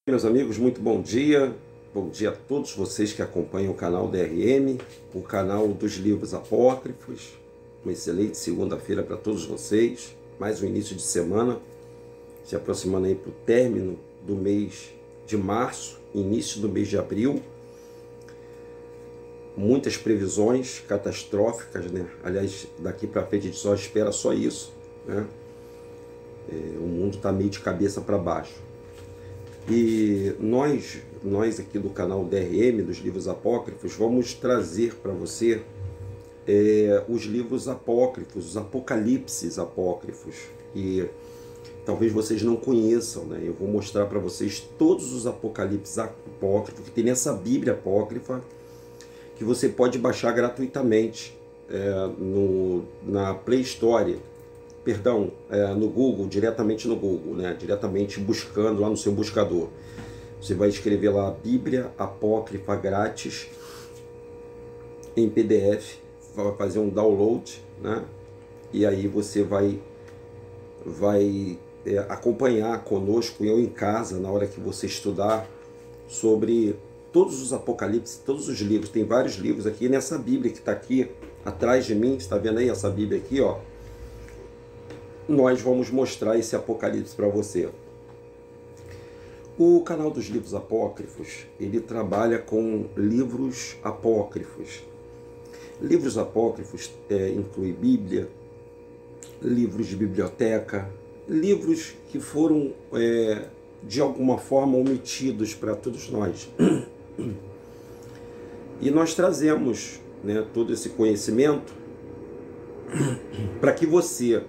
Meus amigos, muito bom dia. Bom dia a todos vocês que acompanham o canal DRM, o canal dos livros apócrifos. Uma excelente segunda-feira para todos vocês. Mais um início de semana, se aproximando aí para o término do mês de março, início do mês de abril. Muitas previsões catastróficas, né? Aliás, daqui para frente a gente só espera só isso, né? O mundo está meio de cabeça para baixo. E nós aqui do canal DRM, dos livros apócrifos, vamos trazer para você os livros apócrifos, os apocalipses apócrifos, que talvez vocês não conheçam, né? Eu vou mostrar para vocês todos os apocalipses apócrifos que tem nessa Bíblia apócrifa, que você pode baixar gratuitamente na Play Store. Perdão, no Google, diretamente no Google, né? Diretamente buscando lá no seu buscador. Você vai escrever lá Bíblia Apócrifa Grátis em PDF, vai fazer um download, né? E aí você vai acompanhar conosco, eu em casa, na hora que você estudar, sobre todos os apocalipses, todos os livros. Tem vários livros aqui nessa Bíblia que está aqui atrás de mim. Você está vendo aí essa Bíblia aqui, ó? Nós vamos mostrar esse apocalipse para você. O canal dos livros apócrifos, ele trabalha com livros apócrifos. Livros apócrifos inclui Bíblia, livros de biblioteca, livros que foram de alguma forma omitidos para todos nós. E nós trazemos, né, todo esse conhecimento para que você,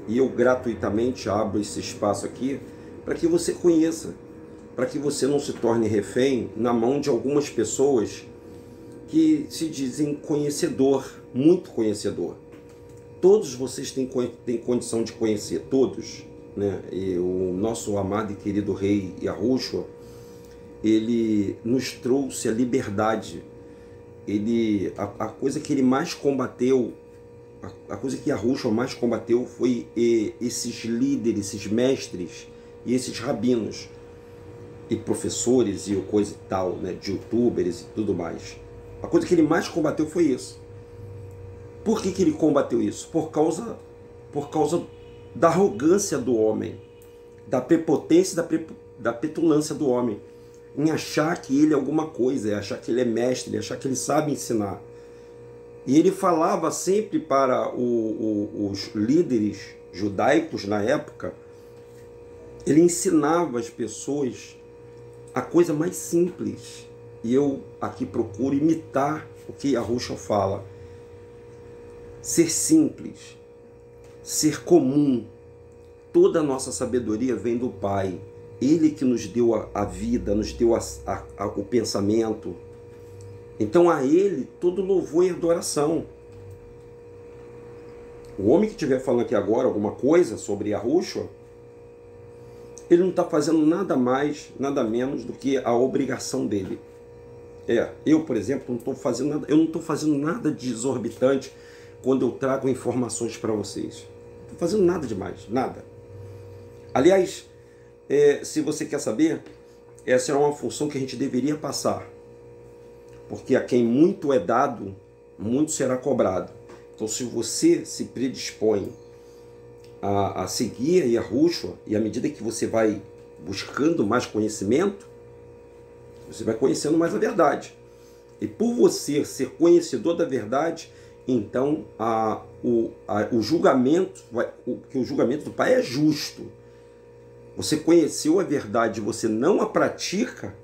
e eu gratuitamente abro esse espaço aqui, para que você conheça, para que você não se torne refém na mão de algumas pessoas que se dizem conhecedor, muito conhecedor. Todos vocês têm condição de conhecer, todos, né? E o nosso amado e querido rei Yahushua, ele nos trouxe a liberdade. A coisa que ele mais combateu, a coisa que Yahushua mais combateu foi esses líderes, esses mestres e esses rabinos e professores e coisa e tal, né, de youtubers e tudo mais. A coisa que ele mais combateu foi isso. Por que ele combateu isso? Por causa da arrogância do homem, da prepotência, da petulância do homem, em achar que ele é alguma coisa, em achar que ele é mestre, em achar que ele sabe ensinar. E ele falava sempre para os líderes judaicos na época, ele ensinava as pessoas a coisa mais simples. E eu aqui procuro imitar o que Yahushua fala. Ser simples, ser comum. Toda a nossa sabedoria vem do Pai. Ele que nos deu a vida, nos deu o pensamento. Então a ele todo louvor e adoração. O homem que estiver falando aqui agora alguma coisa sobre Yahushua, ele não está fazendo nada mais, nada menos do que a obrigação dele. Eu, por exemplo, não estou fazendo nada de exorbitante quando eu trago informações para vocês. Não estou fazendo nada demais, nada. Aliás, se você quer saber, essa é uma função que a gente deveria passar. Porque a quem muito é dado, muito será cobrado. Então, se você se predispõe a seguir Yahushua, e à medida que você vai buscando mais conhecimento, você vai conhecendo mais a verdade. E por você ser conhecedor da verdade, então o julgamento do Pai é justo. Você conheceu a verdade e você não a pratica,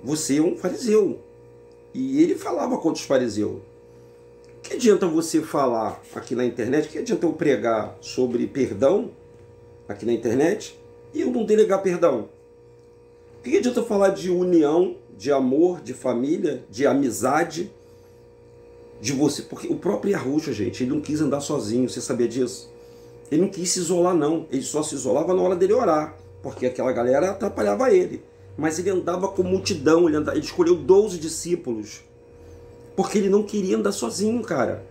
você é um fariseu. E ele falava contra os fariseus. Que adianta você falar aqui na internet? Que adianta eu pregar sobre perdão aqui na internet e eu não delegar perdão? Que adianta eu falar de união, de amor, de família, de amizade, de você? Porque o próprio Yahushua, gente, ele não quis andar sozinho, você sabia disso? Ele não quis se isolar, não. Ele só se isolava na hora dele orar, porque aquela galera atrapalhava ele. Mas ele andava com multidão, ele escolheu 12 discípulos, porque ele não queria andar sozinho, cara.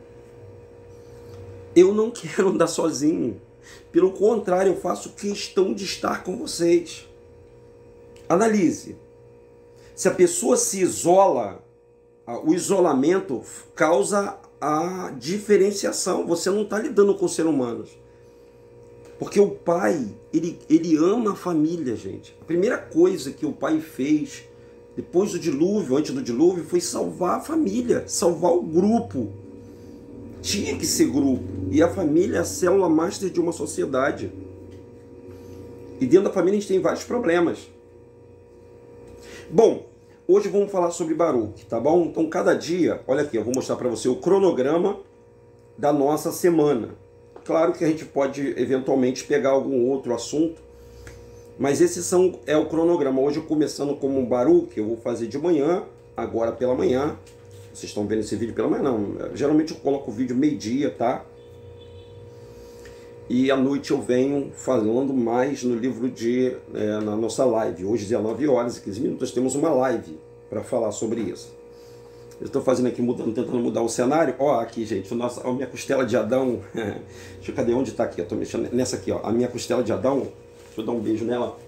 Eu não quero andar sozinho. Pelo contrário, eu faço questão de estar com vocês. Analise. Se a pessoa se isola, o isolamento causa a diferenciação. Você não está lidando com seres humanos. Porque o pai, ele ama a família, gente. A primeira coisa que o pai fez, depois do dilúvio, antes do dilúvio, foi salvar a família, salvar o grupo. Tinha que ser grupo. E a família é a célula master de uma sociedade. E dentro da família a gente tem vários problemas. Bom, hoje vamos falar sobre Baruque, tá bom? Então cada dia, olha aqui, eu vou mostrar para você o cronograma da nossa semana. Claro que a gente pode eventualmente pegar algum outro assunto, mas esse é o cronograma. Hoje, começando como um Baruque, eu vou fazer de manhã, agora pela manhã. Vocês estão vendo esse vídeo pela manhã? Não. Geralmente eu coloco o vídeo meio-dia, tá? E à noite eu venho falando mais no livro na nossa live. Hoje, 19 horas e 15 minutos, temos uma live para falar sobre isso. Eu estou fazendo aqui, tentando mudar o cenário. Ó, aqui, gente, a minha costela de Adão. Deixa eu, cadê? Onde está aqui? Eu estou mexendo nessa aqui, ó. A minha costela de Adão. Deixa eu dar um beijo nela.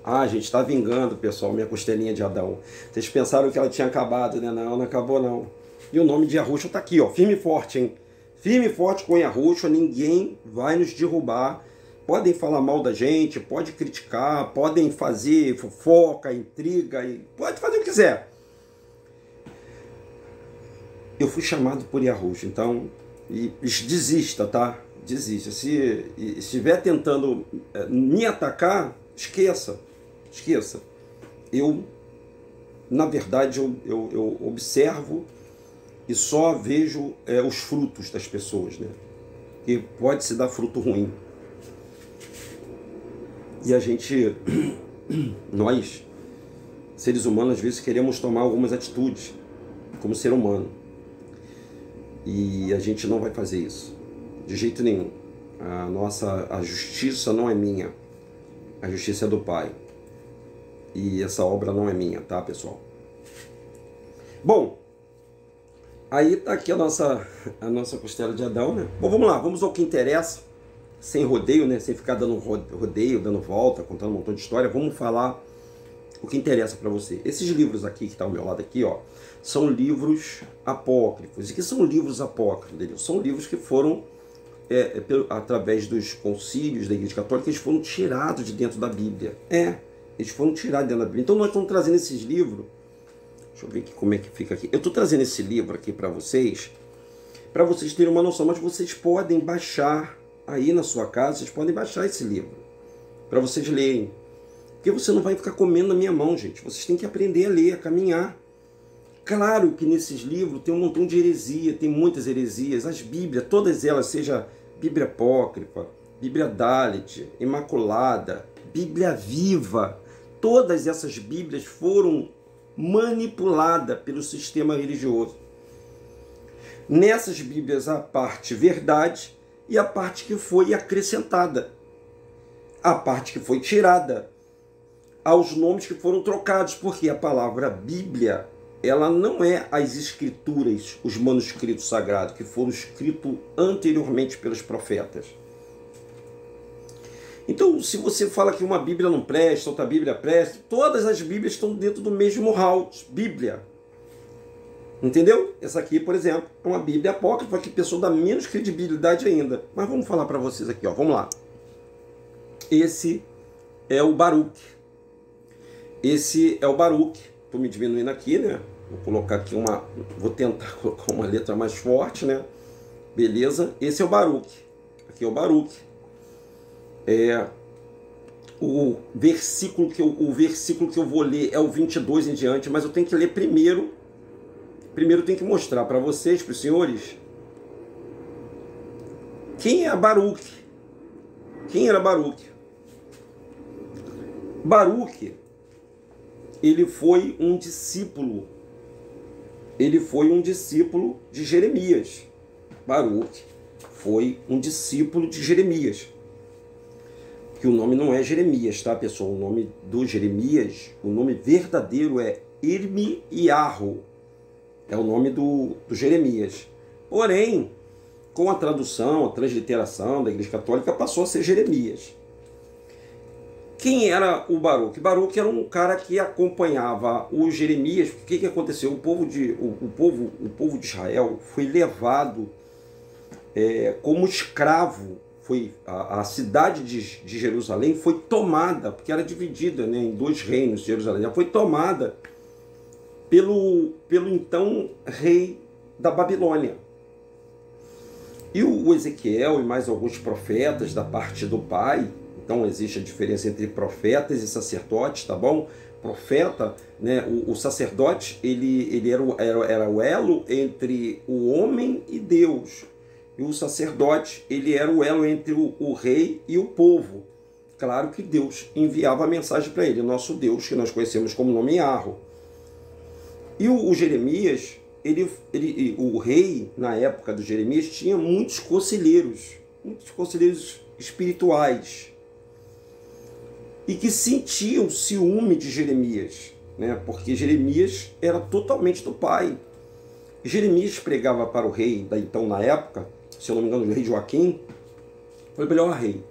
Ah, gente, está vingando, pessoal, minha costelinha de Adão. Vocês pensaram que ela tinha acabado, né? Não, não acabou, não. E o nome de Yahushua está aqui, ó. Firme e forte, hein? Firme e forte com Yahushua. Ninguém vai nos derrubar. Podem falar mal da gente, pode criticar, podem fazer fofoca, intriga, pode fazer o que quiser. Eu fui chamado por Yahushua, então desista, tá? Desista. Se estiver tentando me atacar, esqueça. Eu, na verdade, eu observo e só vejo os frutos das pessoas, né? E pode se dar fruto ruim. E a gente, nós, seres humanos, às vezes queremos tomar algumas atitudes como ser humano. E a gente não vai fazer isso, de jeito nenhum. A justiça não é minha, a justiça é do Pai. E essa obra não é minha, tá, pessoal? Bom, aí tá aqui a nossa costela de Adão, né? Bom, vamos lá, vamos ao que interessa, sem rodeio, né? Sem ficar dando rodeio, dando volta, contando um montão de história. Vamos falar o que interessa para você. Esses livros aqui, que tá ao meu lado aqui, ó, são livros apócrifos. E que são livros apócrifos? São livros que foram, através dos concílios da Igreja Católica, eles foram tirados de dentro da Bíblia. Eles foram tirados de dentro da Bíblia. Então nós estamos trazendo esses livros. Deixa eu ver aqui como é que fica aqui. Eu estou trazendo esse livro aqui para vocês terem uma noção, mas vocês podem baixar aí na sua casa, vocês podem baixar esse livro para vocês lerem. Porque você não vai ficar comendo na minha mão, gente. Vocês têm que aprender a ler, a caminhar. Claro que nesses livros tem um montão de heresia, tem muitas heresias. As Bíblias, todas elas, seja Bíblia Apócrifa, Bíblia Dalit, Imaculada, Bíblia Viva, todas essas Bíblias foram manipuladas pelo sistema religioso. Nessas Bíblias há a parte verdade e a parte que foi acrescentada, a parte que foi tirada, aos nomes que foram trocados, porque a palavra Bíblia, ela não é as escrituras, os manuscritos sagrados que foram escritos anteriormente pelos profetas. Então, se você fala que uma Bíblia não presta, outra Bíblia presta, todas as Bíblias estão dentro do mesmo hall, Bíblia. Entendeu? Essa aqui, por exemplo, é uma Bíblia apócrifa que a pessoa dá menos credibilidade ainda. Mas vamos falar para vocês aqui, ó. Vamos lá. Esse é o Baruque. Esse é o Baruque. Estou me diminuindo aqui, né? Vou colocar aqui vou tentar colocar uma letra mais forte, né? Beleza? Esse é o Baruque. Aqui é o Baruque. O versículo que eu vou ler é o 22 em diante, mas eu tenho que ler primeiro. Primeiro eu tenho que mostrar para vocês, para os senhores, quem é Baruque. Quem era Baruque? Baruque, ele foi um discípulo de Jeremias. Baruque foi um discípulo de Jeremias. Que o nome não é Jeremias, tá, pessoal? O nome do Jeremias, o nome verdadeiro é Irmiyahu. É o nome do Jeremias. Porém, com a tradução, a transliteração da Igreja Católica, passou a ser Jeremias. Quem era o Baruque? Baruque era um cara que acompanhava o Jeremias. O que aconteceu? O povo de Israel foi levado como escravo. A cidade de Jerusalém foi tomada, porque era dividida, né, em 2 reinos de Jerusalém. Ela foi tomada pelo então rei da Babilônia. E o Ezequiel e mais alguns profetas da parte do pai. Então existe a diferença entre profetas e sacerdotes, tá bom? Profeta, né, o sacerdote, ele era o elo entre o homem e Deus. E o sacerdote, ele era o elo entre o rei e o povo. Claro que Deus enviava a mensagem para ele, nosso Deus, que nós conhecemos como nome Yahweh. E o Jeremias, o rei, na época do Jeremias, tinha muitos conselheiros espirituais, e que sentiam ciúme de Jeremias, né? Porque Jeremias era totalmente do pai. Jeremias pregava para o rei, então na época, se eu não me engano, o rei Joaquim, falou para ele: ó rei,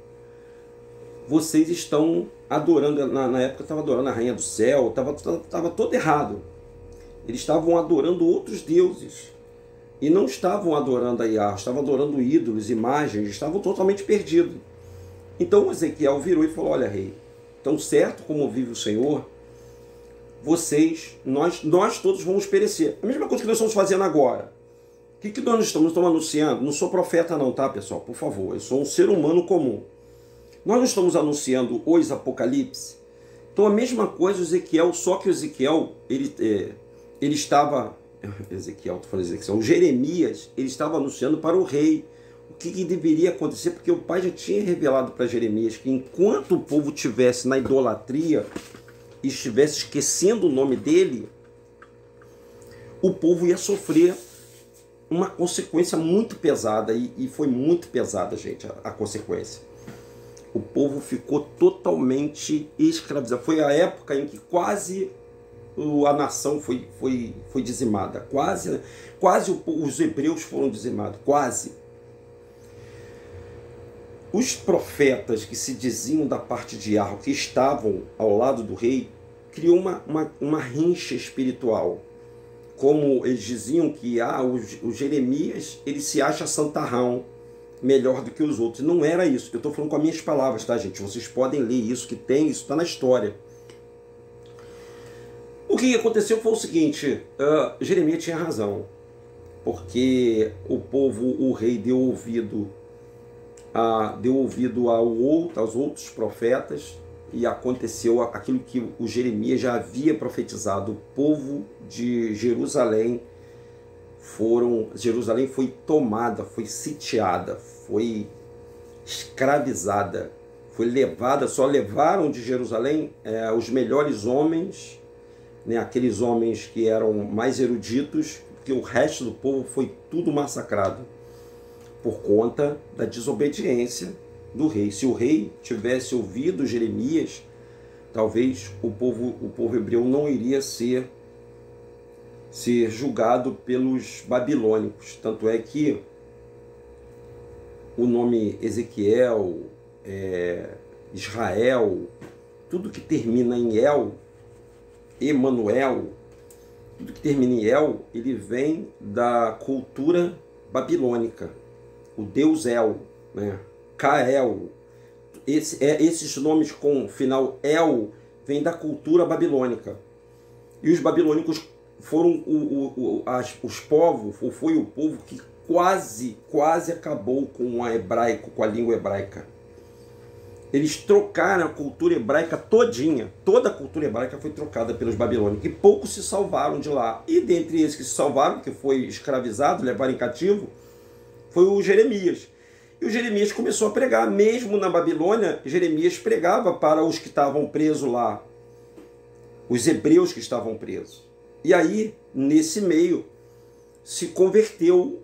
vocês estão adorando, na época estava adorando a rainha do céu, estava todo errado. Eles estavam adorando outros deuses, e não estavam adorando a Yahweh, estavam adorando ídolos, imagens, estavam totalmente perdidos. Então Ezequiel virou e falou: olha rei, tão certo como vive o Senhor, nós todos vamos perecer. A mesma coisa que nós estamos fazendo agora. O que nós estamos anunciando? Não sou profeta não, tá, pessoal? Por favor, eu sou um ser humano comum. Nós não estamos anunciando os Apocalipse. Então a mesma coisa o Ezequiel, só que o Ezequiel, ele estava... o Jeremias, ele estava anunciando para o rei o que deveria acontecer, porque o pai já tinha revelado para Jeremias que enquanto o povo estivesse na idolatria e estivesse esquecendo o nome dele, o povo ia sofrer uma consequência muito pesada, e foi muito pesada, gente, a consequência. O povo ficou totalmente escravizado. Foi a época em que quase a nação foi dizimada, quase os hebreus foram dizimados, quase. Os profetas que se diziam da parte de Yahweh, que estavam ao lado do rei, criou uma rincha espiritual. Como eles diziam que o Jeremias, ele se acha santarrão, melhor do que os outros. Não era isso. Eu estou falando com as minhas palavras, tá, gente? Vocês podem ler isso, que tem, isso está na história. O que aconteceu foi o seguinte: Jeremias tinha razão, porque o rei deu ouvido aos outros profetas, e aconteceu aquilo que o Jeremias já havia profetizado. O povo de Jerusalém foi tomada, foi sitiada, foi escravizada, foi levada. Só levaram de Jerusalém os melhores homens, né, aqueles homens que eram mais eruditos, porque o resto do povo foi tudo massacrado por conta da desobediência do rei. Se o rei tivesse ouvido Jeremias, talvez o povo hebreu não iria ser julgado pelos babilônicos. Tanto é que o nome Ezequiel, Israel, tudo que termina em El, Emanuel, tudo que termina em El, ele vem da cultura babilônica. O deus El, né? Kael, esses nomes com final El vêm da cultura babilônica. E os babilônicos foram os povos, foi o povo que quase acabou com a língua hebraica. Eles trocaram a cultura hebraica todinha. Toda a cultura hebraica foi trocada pelos babilônicos. E poucos se salvaram de lá. E dentre eles que se salvaram, que foi escravizado, levado em cativo, foi o Jeremias. E o Jeremias começou a pregar. Mesmo na Babilônia, Jeremias pregava para os que estavam presos lá, os hebreus que estavam presos. E aí, nesse meio, se converteu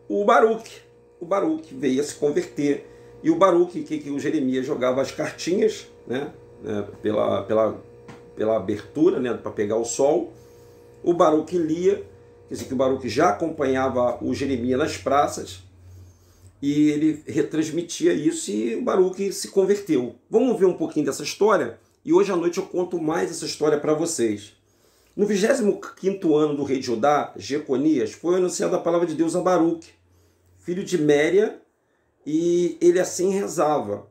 o Baruque. O Baruque veio a se converter. E o Baruque, que o Jeremias jogava as cartinhas, né, pela abertura, né, para pegar o sol. O Baruque lia, quer dizer que o Baruque já acompanhava o Jeremias nas praças. e ele retransmitia isso e o Baruque se converteu. Vamos ver um pouquinho dessa história e hoje à noite eu conto mais essa história para vocês. No 25º ano do rei de Judá, Jeconias, foi anunciada a palavra de Deus a Baruque, filho de Méria, e ele assim rezava.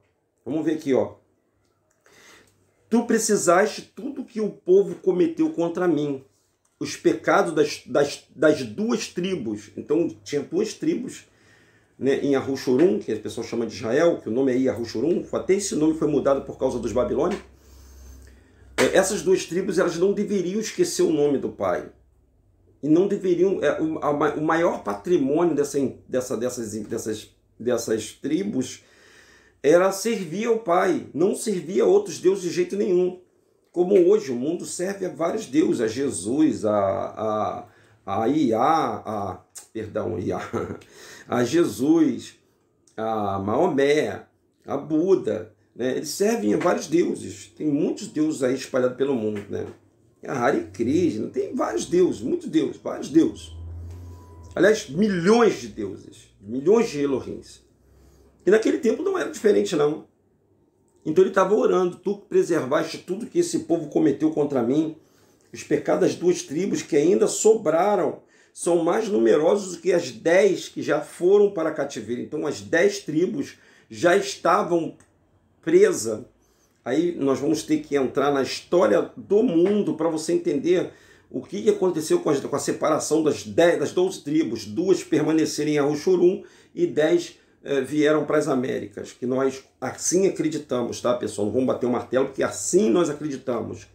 Vamos ver aqui, ó. Tu precisaste tudo que o povo cometeu contra mim, os pecados das duas tribos. Então tinha duas tribos, né, em Arushurum, que a pessoa chama de Israel, que o nome é Arushurum, até esse nome foi mudado por causa dos babilônicos. Essas duas tribos, elas não deveriam esquecer o nome do pai. E não deveriam... o maior patrimônio dessas tribos era servir ao pai, não servir a outros deuses de jeito nenhum. Como hoje o mundo serve a vários deuses, a Jesus, a Jesus, a Maomé, a Buda, né? Eles servem a vários deuses. Tem muitos deuses aí espalhados pelo mundo, né? A Hare Krishna, tem vários deuses, muitos deuses, vários deuses. Aliás, milhões de deuses, milhões de Elohims. E naquele tempo não era diferente, não. Então ele estava orando: tu preservaste tudo que esse povo cometeu contra mim, os pecados das duas tribos que ainda sobraram são mais numerosos do que as 10 que já foram para cativeiro. Então as 10 tribos já estavam presas. Aí nós vamos ter que entrar na história do mundo para você entender o que aconteceu com a separação das 12 tribos. 2 permaneceram em Arushurum e 10 vieram para as Américas, que nós assim acreditamos, tá, pessoal? Não vamos bater o martelo, porque assim nós acreditamos.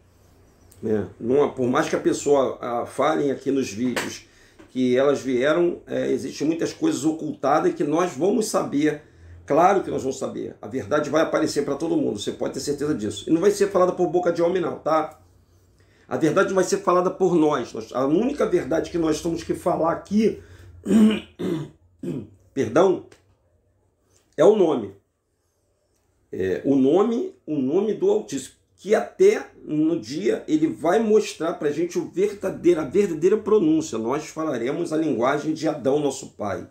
Né? Por mais que a pessoa falem aqui nos vídeos que elas vieram, existem muitas coisas ocultadas que nós vamos saber. Claro que nós vamos saber. A verdade vai aparecer para todo mundo, você pode ter certeza disso. E não vai ser falada por boca de homem, não, tá? A verdade vai ser falada por nós. A única verdade que nós temos que falar aqui, perdão, é o nome. O nome do Altíssimo. Que até no dia ele vai mostrar para a gente a verdadeira pronúncia. Nós falaremos a linguagem de Adão, nosso pai.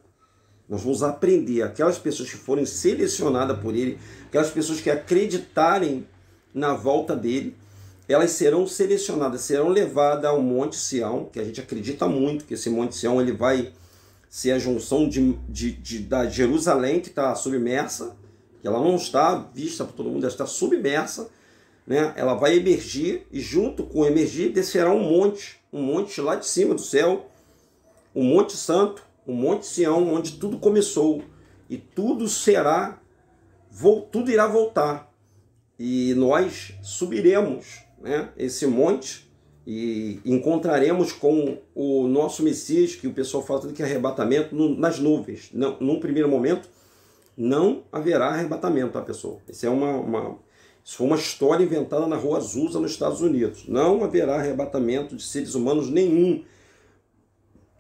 Nós vamos aprender. Aquelas pessoas que forem selecionadas por ele, aquelas pessoas que acreditarem na volta dele, elas serão selecionadas, serão levadas ao Monte Sião, que a gente acredita muito que esse Monte Sião ele vai ser a junção da Jerusalém, que está submersa, que ela não está vista por todo mundo, ela está submersa, né? Ela vai emergir, e junto com emergir descerá um monte lá de cima do céu, um Monte Santo, o Monte Sião, onde tudo começou, e tudo irá voltar, e nós subiremos, né, esse monte e encontraremos com o nosso Messias, que o pessoal fala tudo que é arrebatamento, nas nuvens. Não, num primeiro momento não haverá arrebatamento, tá, pessoal? Isso foi uma história inventada na Rua Azusa, nos Estados Unidos. Não haverá arrebatamento de seres humanos nenhum.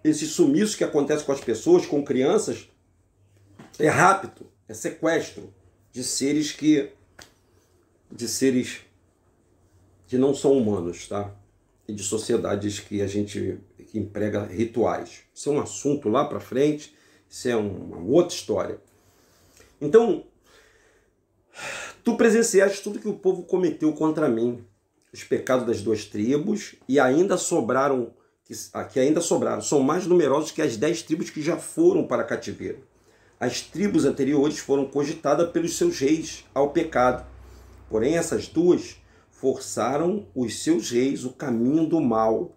Esse sumiço que acontece com as pessoas, com crianças, é rapto, é sequestro de seres que não são humanos, tá? E de sociedades que a gente emprega rituais. Isso é um assunto lá para frente, isso é uma outra história. Então, tu presenciaste tudo que o povo cometeu contra mim, os pecados das duas tribos, e ainda sobraram, são mais numerosos que as 10 tribos que já foram para cativeiro. As tribos anteriores foram cogitadas pelos seus reis ao pecado. Porém, essas duas forçaram os seus reis o caminho do mal.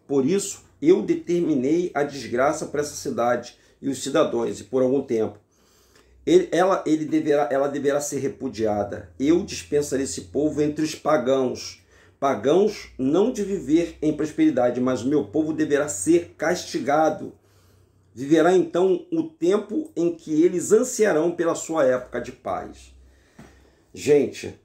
Por isso, eu determinei a desgraça para essa cidade e os cidadãos, e por algum tempo. Ela deverá ser repudiada. Eu dispensarei esse povo entre os pagãos. Pagãos não de viver em prosperidade, mas o meu povo deverá ser castigado. Viverá então o tempo em que eles ansiarão pela sua época de paz. Gente,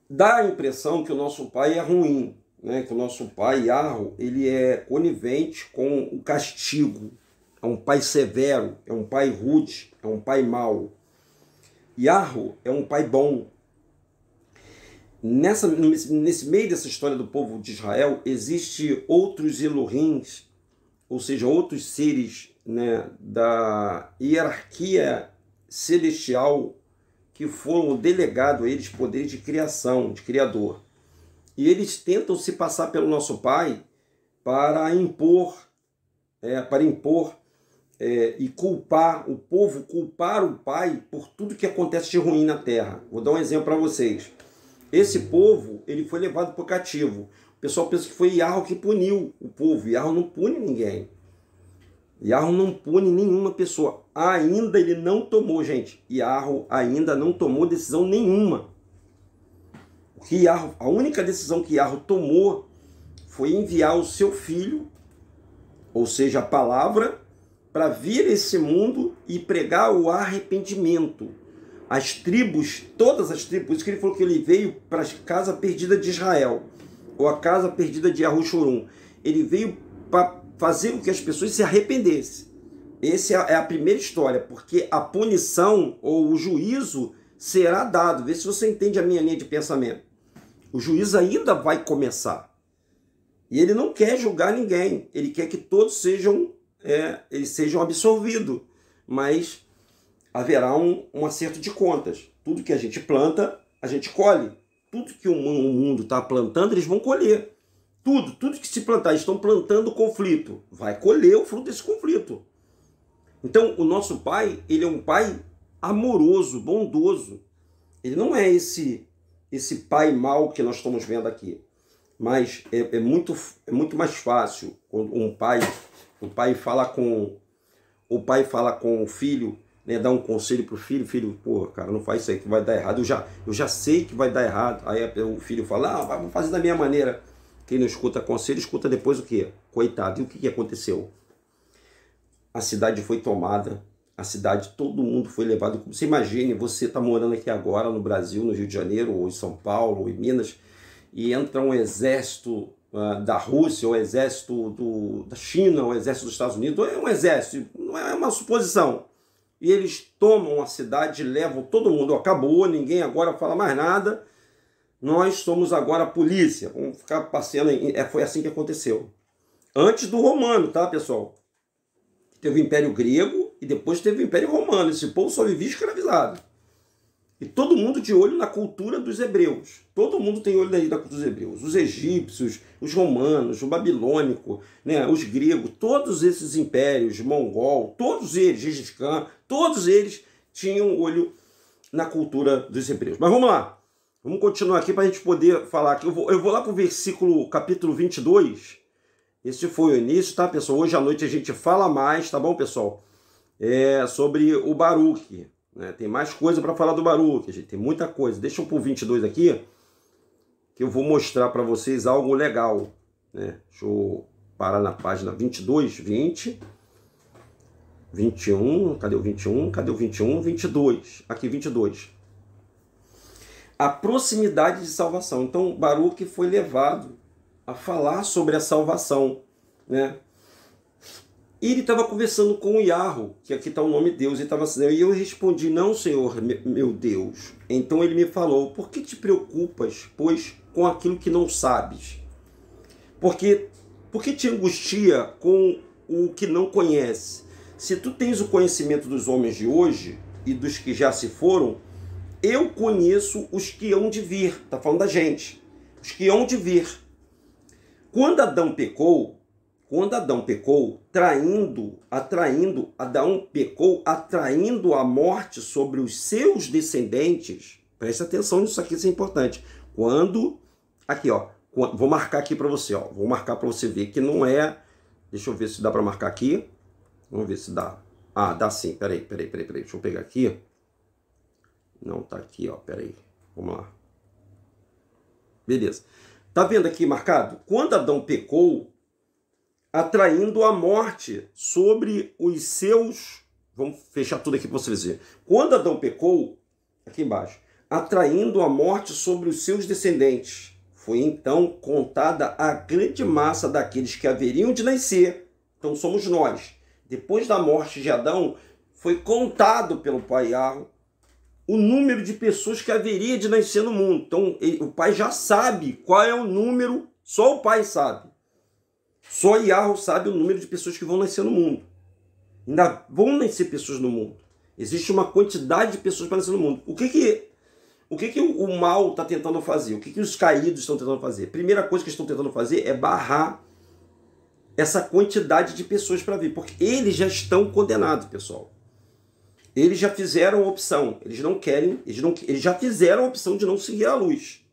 dá a impressão que o nosso pai é ruim, né? Que o nosso pai, Yahweh, ele é conivente com o castigo. É um pai severo, é um pai rude, é um pai mau. Yahweh é um pai bom. Nesse meio dessa história do povo de Israel, existe outros Elohims, ou seja, outros seres né, da hierarquia celestial que foram delegados a eles poderes de criação, de criador. E eles tentam se passar pelo nosso Pai para impor e culpar o povo, culpar o Pai por tudo que acontece de ruim na terra. Vou dar um exemplo para vocês. Esse povo, ele foi levado para o cativo. O pessoal pensa que foi Yahweh que puniu o povo. Yahweh não pune ninguém. Yahweh não pune nenhuma pessoa. Ainda ele não tomou, gente. Yahweh ainda não tomou decisão nenhuma. A única decisão que Yahweh tomou foi enviar o seu filho, ou seja, a palavra, para vir a esse mundo e pregar o arrependimento. As tribos, todas as tribos, por isso que ele falou que ele veio para a casa perdida de Israel, ou a casa perdida de Arushurum. Ele veio para fazer com que as pessoas se arrependessem. Essa é a primeira história, porque a punição ou o juízo será dado. Vê se você entende a minha linha de pensamento. O juízo ainda vai começar. E ele não quer julgar ninguém. Ele quer que todos sejam absolvidos. Mas haverá um acerto de contas. Tudo que a gente planta, a gente colhe. Tudo que o mundo está plantando, eles vão colher. Tudo que se plantar, eles estão plantando conflito. Vai colher o fruto desse conflito. Então, o nosso Pai, ele é um Pai amoroso, bondoso. Ele não é esse pai mau que nós estamos vendo aqui. Mas é muito mais fácil quando o pai fala com o filho, né, dá um conselho para o filho, pô, cara, não faz isso aí que vai dar errado. Eu já sei que vai dar errado. Aí o filho fala, vamos fazer da minha maneira. Quem não escuta conselho, escuta depois o quê? Coitado. E o que aconteceu? A cidade foi tomada, todo mundo foi levado. Você imagine, você está morando aqui agora no Brasil, no Rio de Janeiro, ou em São Paulo, ou em Minas, e entra um exército da Rússia, ou exército da China, ou exército dos Estados Unidos, é um exército, não é uma suposição. E eles tomam a cidade, levam todo mundo, acabou, ninguém agora fala mais nada, nós somos agora a polícia, vamos ficar passeando, foi assim que aconteceu. Antes do romano, tá, pessoal? Teve o Império Grego e depois teve o Império Romano. Esse povo só vivia escravizado. E todo mundo de olho na cultura dos hebreus. Todo mundo tem olho na cultura dos hebreus. Os egípcios, os romanos, o babilônico, né, os gregos, todos esses impérios, mongol, todos eles, Gengis Khan, todos eles tinham olho na cultura dos hebreus. Mas vamos lá. Vamos continuar aqui para a gente poder falar aqui. Eu vou lá para o versículo, capítulo 22. Esse foi o início, tá, pessoal? Hoje à noite a gente fala mais, tá bom, pessoal? Sobre o Baruque. Né? Tem mais coisa para falar do Baruque, gente. Tem muita coisa. Deixa eu pôr 22 aqui, que eu vou mostrar para vocês algo legal. Né? Deixa eu parar na página 22, 20, 21. Cadê o 21? Cadê o 21? 22. Aqui, 22. A proximidade de salvação. Então, Baruque foi levado a falar sobre a salvação, né? E ele estava conversando com o Yahweh, que aqui está o nome de Deus, e estava assim, e eu respondi, não, Senhor, meu Deus. Então ele me falou, por que te preocupas, pois, com aquilo que não sabes? Por que te angustia com o que não conhece? Se tu tens o conhecimento dos homens de hoje e dos que já se foram, eu conheço os que hão de vir. Está falando da gente. Os que hão de vir. Quando Adão pecou, atraindo a morte sobre os seus descendentes. Preste atenção nisso aqui, isso é importante. Vou marcar aqui para você, ó. Vou marcar para você ver que não é. Deixa eu ver se dá para marcar aqui. Vamos ver se dá. Ah, dá sim. Peraí. Deixa eu pegar aqui. Não, tá aqui, ó. Peraí. Vamos lá. Beleza. Tá vendo aqui marcado? Quando Adão pecou, atraindo a morte sobre os seus... Vamos fechar tudo aqui para vocês verem. Quando Adão pecou, aqui embaixo, atraindo a morte sobre os seus descendentes, foi então contada a grande massa daqueles que haveriam de nascer. Então somos nós. Depois da morte de Adão, foi contado pelo Pai Yahweh o número de pessoas que haveria de nascer no mundo. Então, o Pai já sabe qual é o número, só o Pai sabe. Só Yahweh sabe o número de pessoas que vão nascer no mundo. Ainda vão nascer pessoas no mundo. Existe uma quantidade de pessoas para nascer no mundo. O que o mal está tentando fazer? O que os caídos estão tentando fazer? Primeira coisa que eles estão tentando fazer é barrar essa quantidade de pessoas para vir. Porque eles já estão condenados, pessoal. Eles já fizeram a opção. Eles não querem, eles já fizeram a opção de não seguir a luz.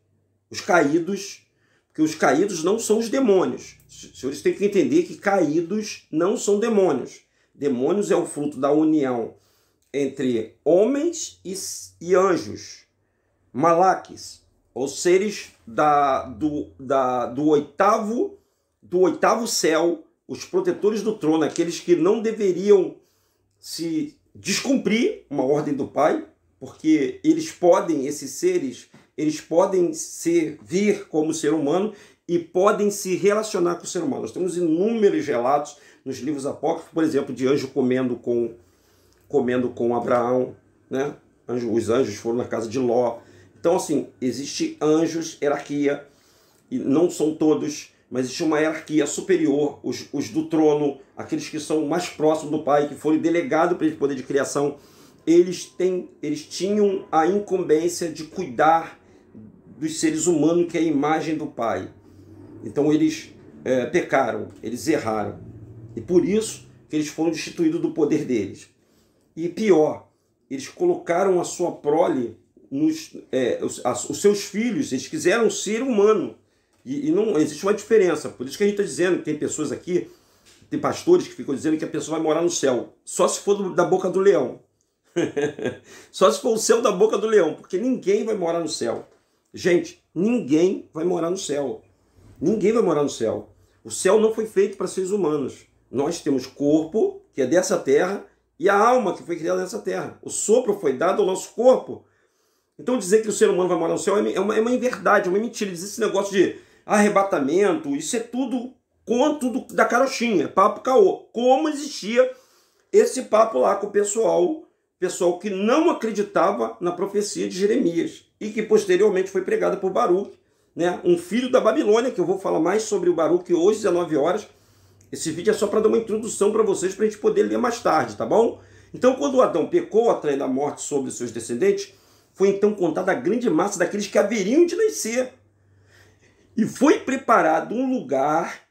Os caídos, porque os caídos não são os demônios. Os senhores têm que entender que caídos não são demônios. Demônios é o fruto da união entre homens e anjos, malaques, ou seres do oitavo céu, os protetores do trono, aqueles que não deveriam se descumprir uma ordem do Pai, porque esses seres, eles podem vir como ser humano e podem se relacionar com o ser humano. Nós temos inúmeros relatos nos livros apócrifos, por exemplo, de anjo comendo com Abraão, né? Os anjos foram na casa de Ló. Então, assim, existe anjos, hierarquia, e não são todos, mas existe uma hierarquia superior, os do trono, aqueles que são mais próximos do Pai, que foram delegados para esse poder de criação, eles tinham a incumbência de cuidar dos seres humanos, que é a imagem do Pai. Então eles pecaram, eles erraram. E por isso que eles foram destituídos do poder deles. E pior, eles colocaram a sua prole, os seus filhos, eles quiseram ser humano. E não existe uma diferença. Por isso que a gente está dizendo que tem pessoas aqui, tem pastores que ficam dizendo que a pessoa vai morar no céu. Só se for da boca do leão. Só se for o céu da boca do leão. Porque ninguém vai morar no céu. Gente, ninguém vai morar no céu. Ninguém vai morar no céu. O céu não foi feito para seres humanos. Nós temos corpo, que é dessa terra, e a alma, que foi criada nessa terra. O sopro foi dado ao nosso corpo. Então dizer que o ser humano vai morar no céu é uma inverdade, é uma mentira. Dizer esse negócio de arrebatamento, isso é tudo conto da carochinha, papo caô. Como existia esse papo lá com o pessoal que não acreditava na profecia de Jeremias e que posteriormente foi pregada por Baruque, né? Um filho da Babilônia, que eu vou falar mais sobre o Baruque hoje, 19 horas. Esse vídeo é só para dar uma introdução para vocês, para a gente poder ler mais tarde, tá bom? Então, quando Adão pecou, atraindo a morte sobre seus descendentes, foi então contada a grande massa daqueles que haveriam de nascer. E foi preparado um lugar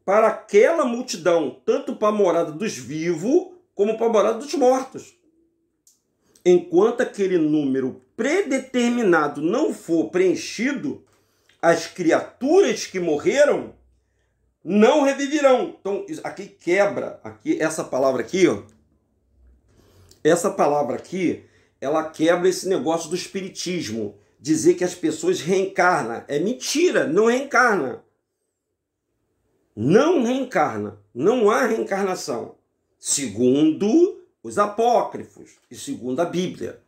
para aquela multidão, tanto para a morada dos vivos, como para a morada dos mortos. Enquanto aquele número predeterminado não for preenchido, as criaturas que morreram não reviverão. Então, aqui quebra, essa palavra aqui, ó. Essa palavra aqui, ela quebra esse negócio do espiritismo. Dizer que as pessoas reencarnam. É mentira, não reencarna. Não reencarna. Não há reencarnação. Segundo os apócrifos e segundo a Bíblia.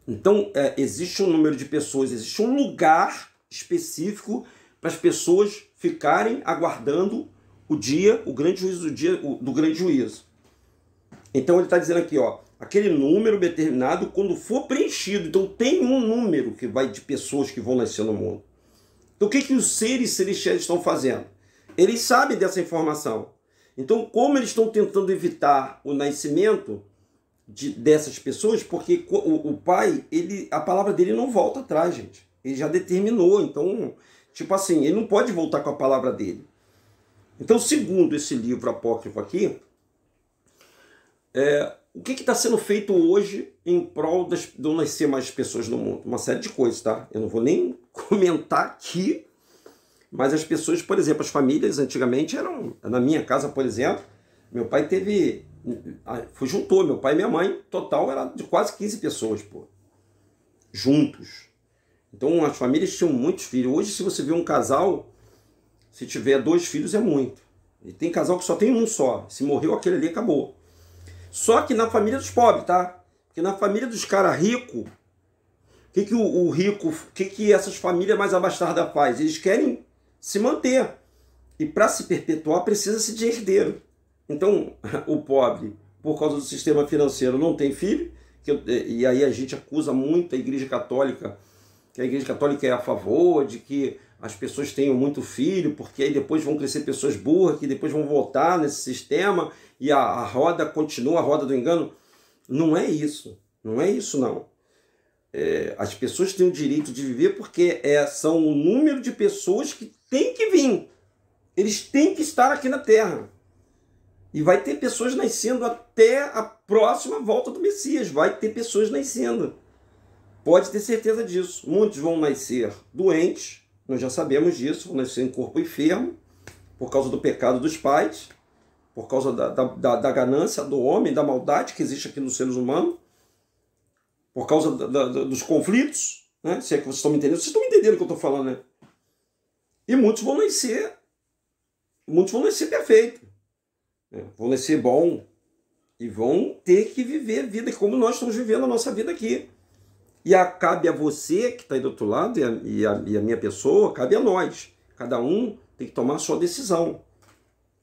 Então, existe um número de pessoas, existe um lugar específico para as pessoas ficarem aguardando o grande juízo, do grande juízo. Então ele está dizendo aqui, ó, aquele número determinado quando for preenchido. Então tem um número que vai de pessoas que vão nascer no mundo. Então o que os seres celestiais estão fazendo? Eles sabem dessa informação. Então como eles estão tentando evitar o nascimento dessas pessoas? Porque o Pai, a palavra dele não volta atrás, gente. Ele já determinou. Então, tipo assim, ele não pode voltar com a palavra dele. Então, segundo esse livro apócrifo aqui, o que está sendo feito hoje em prol de nascer mais pessoas no mundo? Uma série de coisas, tá? Eu não vou nem comentar aqui, mas as pessoas, por exemplo, as famílias antigamente eram... Na minha casa, por exemplo, meu pai juntou meu pai e minha mãe, total era de quase 15 pessoas, pô. Juntos. Então as famílias tinham muitos filhos. Hoje, se você vê um casal, se tiver 2 filhos é muito. E tem casal que só tem um só. Se morreu aquele ali, acabou. Só que na família dos pobres, tá? Porque na família dos caras ricos, o que essas famílias mais abastadas fazem? Eles querem se manter. E para se perpetuar, precisa-se de herdeiro. Então, o pobre, por causa do sistema financeiro, não tem filho. E aí a gente acusa muito a Igreja Católica, que a Igreja Católica é a favor de que as pessoas tenham muito filho, porque aí depois vão crescer pessoas burras, que depois vão voltar nesse sistema e a roda continua, a roda do engano. Não é isso. Não é isso, não. As pessoas têm o direito de viver porque são o número de pessoas que têm que vir. Eles têm que estar aqui na Terra. E vai ter pessoas nascendo até a próxima volta do Messias. Vai ter pessoas nascendo. Pode ter certeza disso. Muitos vão nascer doentes, nós já sabemos disso, vão nascer em corpo enfermo, por causa do pecado dos pais, por causa da ganância do homem, da maldade que existe aqui nos seres humanos, por causa dos conflitos, né? Se é que vocês estão me entendendo. Vocês estão me entendendo o que eu estou falando, né? E muitos vão nascer perfeitos, né? Vão nascer bom e vão ter que viver a vida como nós estamos vivendo a nossa vida aqui. E cabe a você que está aí do outro lado e a minha pessoa, cabe a nós. Cada um tem que tomar a sua decisão.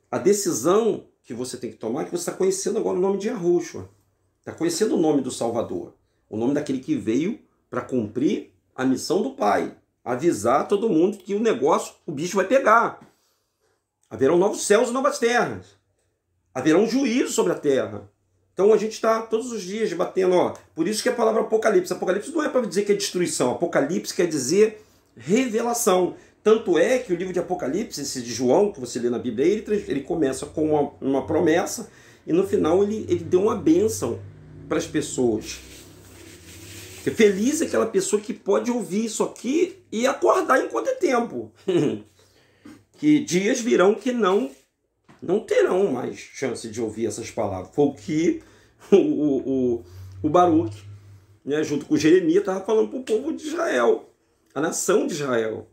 A decisão que você tem que tomar é que você está conhecendo agora o nome de Yahushua. Está conhecendo o nome do Salvador. O nome daquele que veio para cumprir a missão do Pai. Avisar todo mundo que o negócio, o bicho vai pegar. Haverão novos céus e novas terras. Haverá um juízo sobre a terra. Então a gente está todos os dias debatendo, por isso que a palavra Apocalipse. Apocalipse não é para dizer que é destruição. Apocalipse quer dizer revelação. Tanto é que o livro de Apocalipse, esse de João, que você lê na Bíblia, ele começa com uma promessa e no final ele deu uma bênção para as pessoas. Porque feliz é aquela pessoa que pode ouvir isso aqui e acordar enquanto é tempo. Que dias virão que não terão mais chance de ouvir essas palavras. Foi o que o Baruque, né, junto com Jeremias, estava falando para o povo de Israel, a nação de Israel.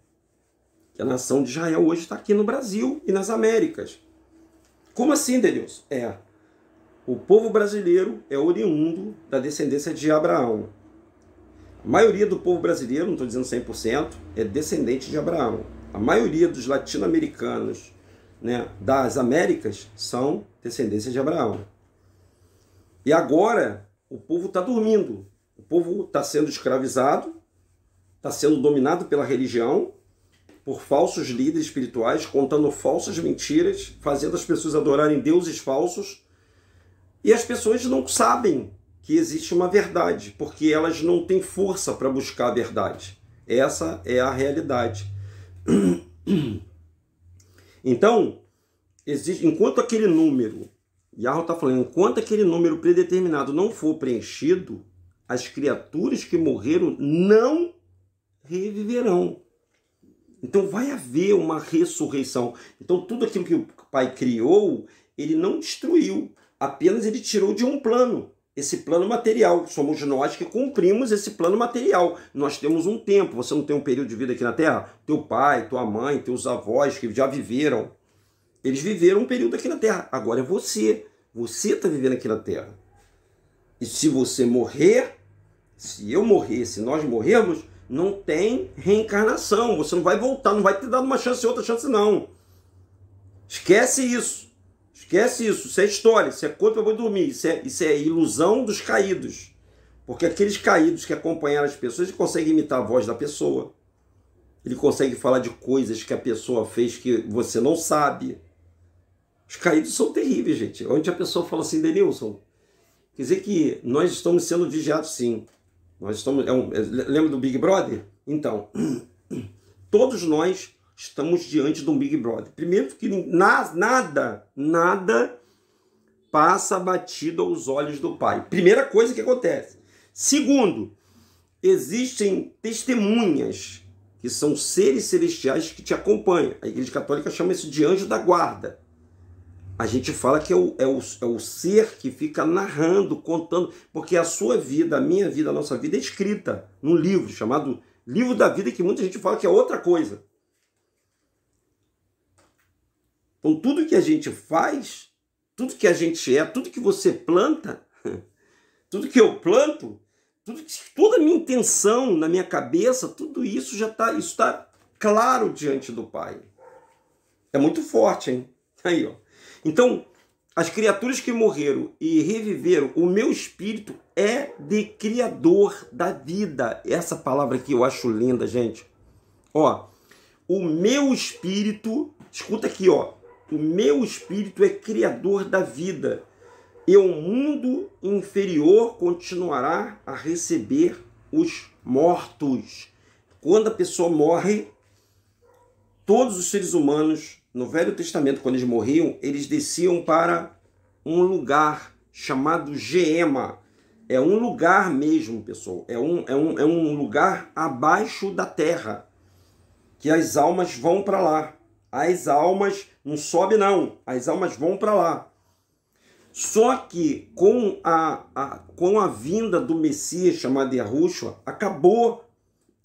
Que a nação de Israel hoje está aqui no Brasil e nas Américas. Como assim, Denilson? O povo brasileiro é oriundo da descendência de Abraão. A maioria do povo brasileiro, não estou dizendo 100%, é descendente de Abraão. A maioria dos latino-americanos, né, das Américas são descendência de Abraão. E agora o povo está dormindo. O povo está sendo escravizado, está sendo dominado pela religião, por falsos líderes espirituais, contando falsas mentiras, fazendo as pessoas adorarem deuses falsos. E as pessoas não sabem que existe uma verdade, porque elas não têm força para buscar a verdade. Essa é a realidade. Então, enquanto aquele número, Yahweh está falando, enquanto aquele número predeterminado não for preenchido, as criaturas que morreram não reviverão. Então vai haver uma ressurreição. Então tudo aquilo que o Pai criou, ele não destruiu, apenas ele tirou de um plano. Esse plano material, somos nós que cumprimos esse plano material. Nós temos um tempo, você não tem um período de vida aqui na Terra? Teu pai, tua mãe, teus avós que já viveram, eles viveram um período aqui na Terra. Agora é você está vivendo aqui na Terra. E se você morrer, se eu morrer, se nós morrermos, não tem reencarnação, você não vai voltar, não vai ter dado uma chance e outra chance não. Esquece isso. Esquece isso, isso é história, isso é conto para dormir, isso é ilusão dos caídos. Porque aqueles caídos que acompanharam as pessoas, ele consegue imitar a voz da pessoa. Ele consegue falar de coisas que a pessoa fez que você não sabe. Os caídos são terríveis, gente. Onde a pessoa fala assim, Denilson, quer dizer que nós estamos sendo vigiados sim. Nós estamos, lembra do Big Brother? Então, todos nós estamos diante de um Big Brother. Primeiro que nada passa batido aos olhos do Pai. Primeira coisa que acontece. Segundo, existem testemunhas, que são seres celestiais que te acompanham. A Igreja Católica chama isso de anjo da guarda. A gente fala que é o ser que fica narrando, contando, porque a sua vida, a minha vida, a nossa vida é escrita num livro chamado Livro da Vida, que muita gente fala que é outra coisa. Então tudo que a gente faz, tudo que a gente é, tudo que você planta, tudo que eu planto, toda a minha intenção na minha cabeça, tudo isso está claro diante do Pai. É muito forte, hein? Aí, ó. Então, as criaturas que morreram e reviveram, o meu espírito é de criador da vida. Essa palavra aqui eu acho linda, gente. Ó, o meu espírito, escuta aqui, ó, o meu espírito é criador da vida, e o mundo inferior continuará a receber os mortos. Quando a pessoa morre, todos os seres humanos, no Velho Testamento, quando eles morriam, eles desciam para um lugar chamado Geema. É um lugar mesmo, pessoal. É um lugar abaixo da terra, que as almas vão para lá. As almas não sobem, não. As almas vão para lá. Só que com a vinda do Messias, chamado Yahushua, acabou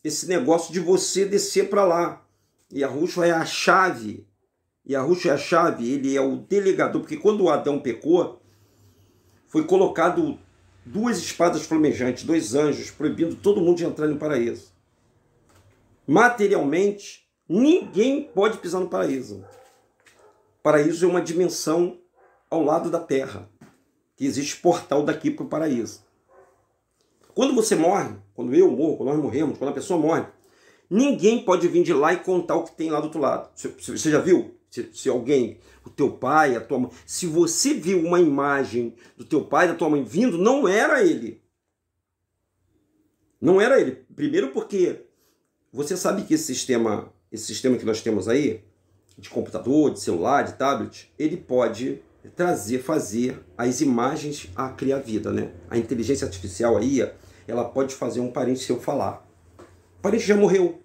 esse negócio de você descer para lá. Yahushua é a chave. Yahushua é a chave, ele é o delegador. Porque quando o Adão pecou, foi colocado 2 espadas flamejantes, 2 anjos, proibindo todo mundo de entrar no paraíso. Materialmente, ninguém pode pisar no paraíso. O paraíso é uma dimensão ao lado da terra, que existe portal daqui para o paraíso. Quando você morre, quando eu morro, quando nós morremos, quando a pessoa morre, ninguém pode vir de lá e contar o que tem lá do outro lado. Você já viu? Se alguém, o teu pai, a tua mãe, se você viu uma imagem do teu pai, da tua mãe vindo, não era ele. Não era ele. Primeiro porque você sabe que esse sistema que nós temos aí, de computador, de celular, de tablet, ele pode fazer as imagens a criar vida, né? A inteligência artificial aí, ela pode fazer um parente seu falar. O parente já morreu.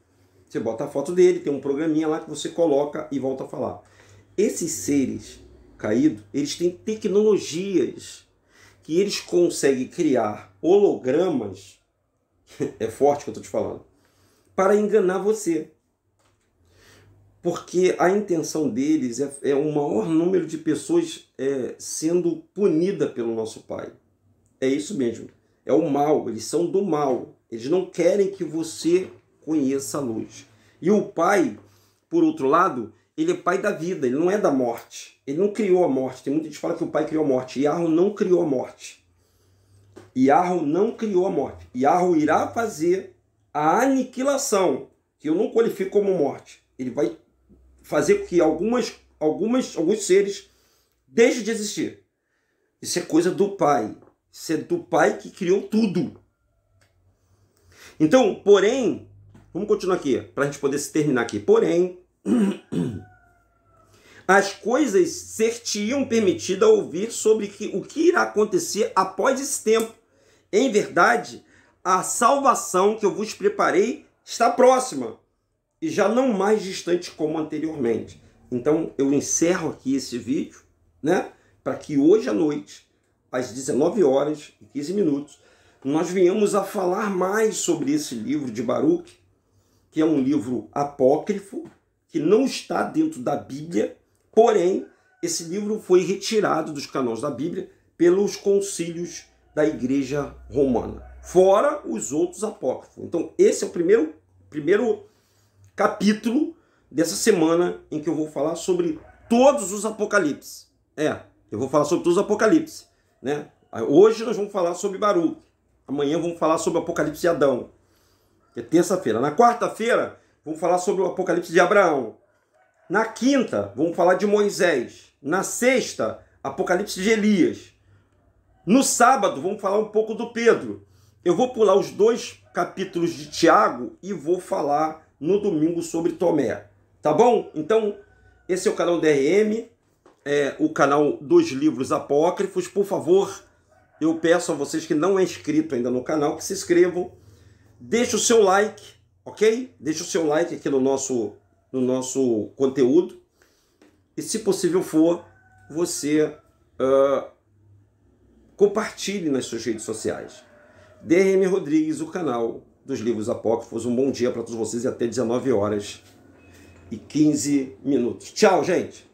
Você bota a foto dele, tem um programinha lá que você coloca e volta a falar. Esses seres caídos, eles têm tecnologias que eles conseguem criar hologramas, é forte o que eu estou te falando, para enganar você. Porque a intenção deles é o maior número de pessoas sendo punida pelo nosso Pai. É isso mesmo. É o mal, eles são do mal. Eles não querem que você conheça a luz. E o Pai, por outro lado, ele é pai da vida, ele não é da morte. Ele não criou a morte. Tem muita gente que fala que o Pai criou a morte. Yahu não criou a morte. Yahu não criou a morte. Yahu irá fazer a aniquilação, que eu não qualifico como morte. Ele vai fazer com que alguns seres deixem de existir. Isso é coisa do Pai. Isso é do Pai que criou tudo. Então, porém, vamos continuar aqui, para a gente poder se terminar aqui. Porém, as coisas ser-te-iam permitidas a ouvir sobre o que irá acontecer após esse tempo. Em verdade, a salvação que eu vos preparei está próxima e já não mais distante como anteriormente. Então, eu encerro aqui esse vídeo, né, para que hoje à noite, às 19h15, nós venhamos a falar mais sobre esse livro de Baruch, que é um livro apócrifo, que não está dentro da Bíblia, porém, esse livro foi retirado dos canônicos da Bíblia pelos concílios da Igreja Romana, fora os outros apócrifos. Então, esse é o primeiro capítulo dessa semana em que eu vou falar sobre todos os apocalipses. Eu vou falar sobre todos os apocalipses, né? Hoje nós vamos falar sobre Baruch. Amanhã vamos falar sobre o Apocalipse de Adão, que é terça-feira. Na quarta-feira, vamos falar sobre o Apocalipse de Abraão. Na quinta, vamos falar de Moisés. Na sexta, Apocalipse de Elias. No sábado, vamos falar um pouco do Pedro. Eu vou pular os 2 capítulos de Tiago e vou falar no domingo sobre Tomé. Tá bom? Então, esse é o canal DRM, o canal dos livros apócrifos. Por favor, eu peço a vocês que não é inscrito ainda no canal, que se inscrevam. Deixe o seu like, ok? Deixe o seu like aqui no nosso conteúdo. E se possível for, você compartilhe nas suas redes sociais. DRM Rodrigues, o canal dos livros apócrifos. Um bom dia para todos vocês e até 19h15. Tchau, gente!